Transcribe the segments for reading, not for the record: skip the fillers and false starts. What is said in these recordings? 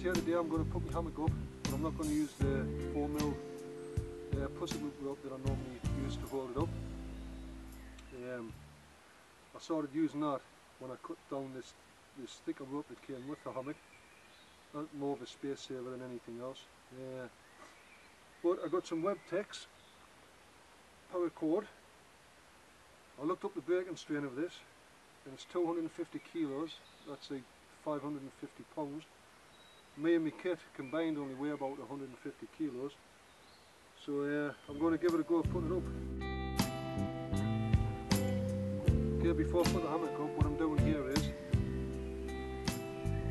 here today I'm going to put my hammock up, but I'm not going to use the 4mm pussy loop rope that I normally use to hold it up. I started using that when I cut down this thicker rope that came with the hammock. That's more of a space saver than anything else. But I got some WebTex paracord. I looked up the breaking strain of this, and it's 250 kilos. That's like 550 pounds. Me and my kit combined only weigh about 150 kilos. So I'm going to give it a go putting it up. Okay, before I put the hammock up, what I'm doing here is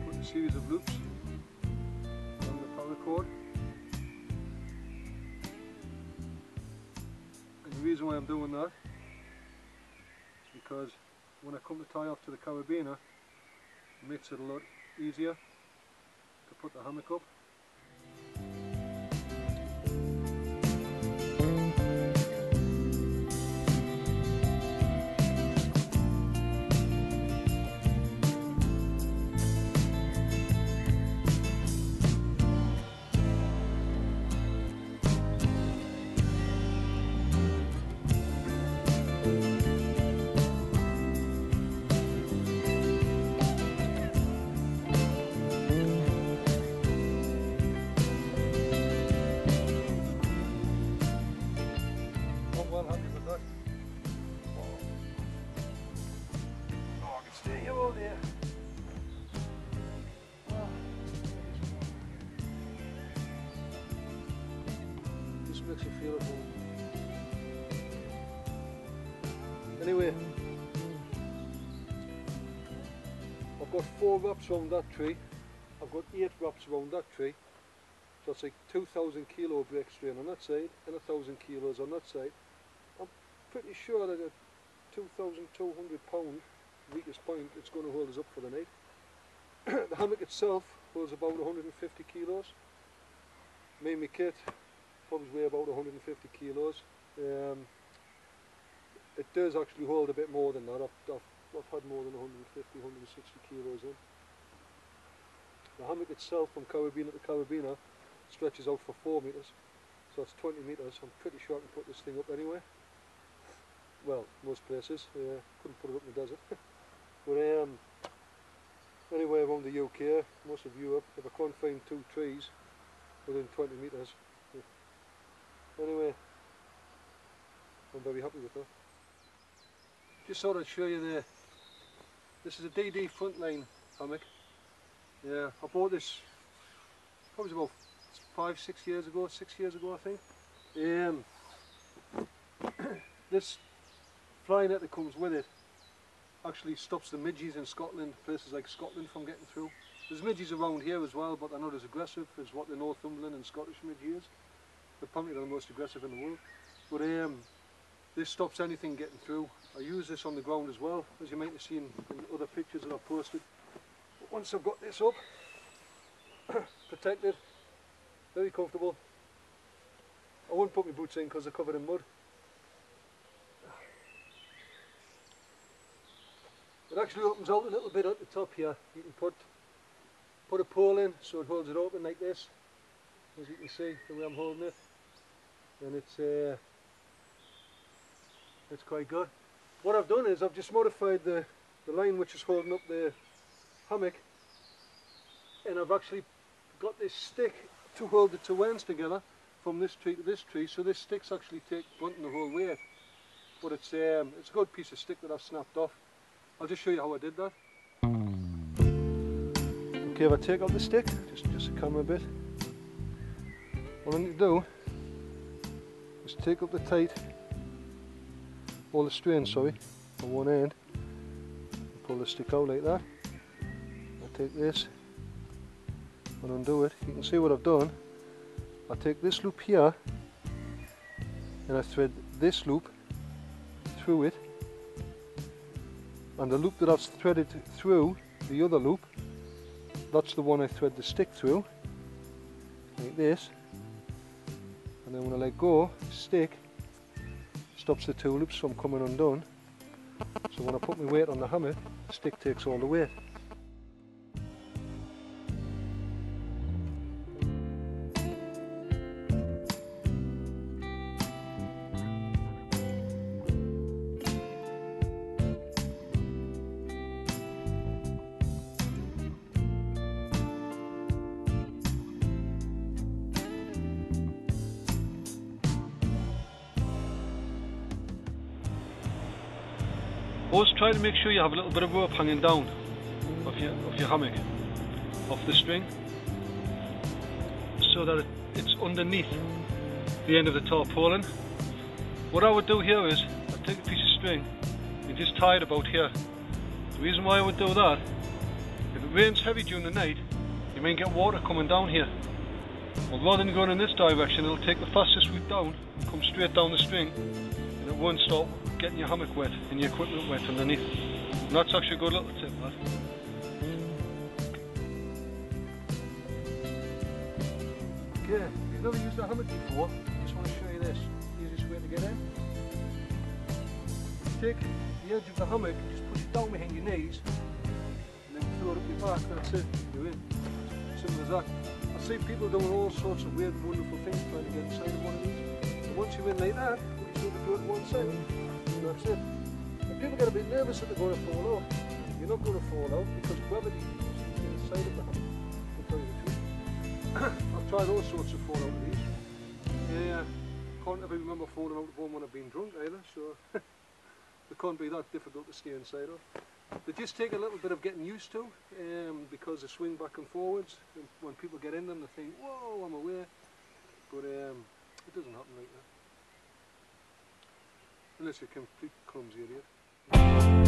putting a series of loops on the paracord. And the reason why I'm doing that is because when I come to tie off to the carabiner, it makes it a lot easier to put the hammock up. Makes you feel at home. Anyway, I've got 4 wraps around that tree. I've got 8 wraps around that tree. So it's like 2,000 kilo brake strain on that side and 1,000 kilos on that side. I'm pretty sure that at 2,200 pound weakest point, it's going to hold us up for the night. The hammock itself holds about 150 kilos. Me and my kit probably weigh about 150 kilos. It does actually hold a bit more than that. I've had more than 150, 160 kilos in. The hammock itself from carabiner to carabiner stretches out for 4 meters, so that's 20 meters. I'm pretty sure I can put this thing up anyway. Well, most places. Couldn't put it up in the desert. But anyway, around the UK, most of Europe, if I can't find 2 trees within 20 meters. Anyway, I'm very happy with that. Just thought I'd show you this is a DD frontline hammock. Yeah, I bought this probably about 6 years ago I think. This fly net that comes with it actually stops the midges in Scotland, places like Scotland, from getting through. There's midges around here as well, but they're not as aggressive as what the Northumberland and Scottish midge is. Apparently they're the most aggressive in the world. But this stops anything getting through. I use this on the ground as well, as you might have seen in other pictures that I've posted. But once I've got this up, protected, very comfortable. I won't put my boots in because they're covered in mud. It actually opens out a little bit at the top here. You can put a pole in so it holds it open like this, as you can see the way I'm holding it, and it's quite good. What I've done is I've just modified the line which is holding up the hammock, and I've actually got this stick to hold the 2 ends together from this tree to this tree, so this stick's actually blunting the whole weight. But it's a good piece of stick that I've snapped off. I'll just show you how I did that. Okay, if I take out the stick, just to come a bit, what I need to do is take up the strain, sorry, on one end, and pull the stick out like that. I take this and undo it. You can see what I've done. I take this loop here and I thread this loop through it, and the loop that I've threaded through the other loop, that's the one I thread the stick through, like this, and then when I let go, the stick stops the 2 loops from coming undone, so when I put my weight on the hammock, the stick takes all the weight. Always try to make sure you have a little bit of rope hanging down off your hammock, off the string, so that it's underneath the end of the tarpaulin. What I would do here is, I'd take a piece of string and just tie it about here. The reason why I would do that, if it rains heavy during the night, you may get water coming down here. Well, rather than going in this direction, it'll take the fastest route down, come straight down the string, and it won't stop getting your hammock wet and your equipment wet underneath. And that's actually a good little tip, that. Okay, if you've never used a hammock before, I just want to show you this. Easiest way to get in. Take the edge of the hammock, just push it down behind your knees, and then throw it up your back. That's it. You're in. Simple as that. I see people doing all sorts of weird and wonderful things trying to get inside of one of these. And once you're in like that, you just do it one side, and that's it. And people get a bit nervous that they're going to fall off. You're not going to fall out because gravity is inside of the hammock. I'll tell you the truth. I've tried all sorts of fall out of these. Yeah, can't ever remember falling out of one when I've been drunk either, so they can't be that difficult to stay inside of. They just take a little bit of getting used to, because they swing back and forwards, and when people get in them they think, whoa, I'm away, but it doesn't happen like that, unless you're a complete clumsy idiot.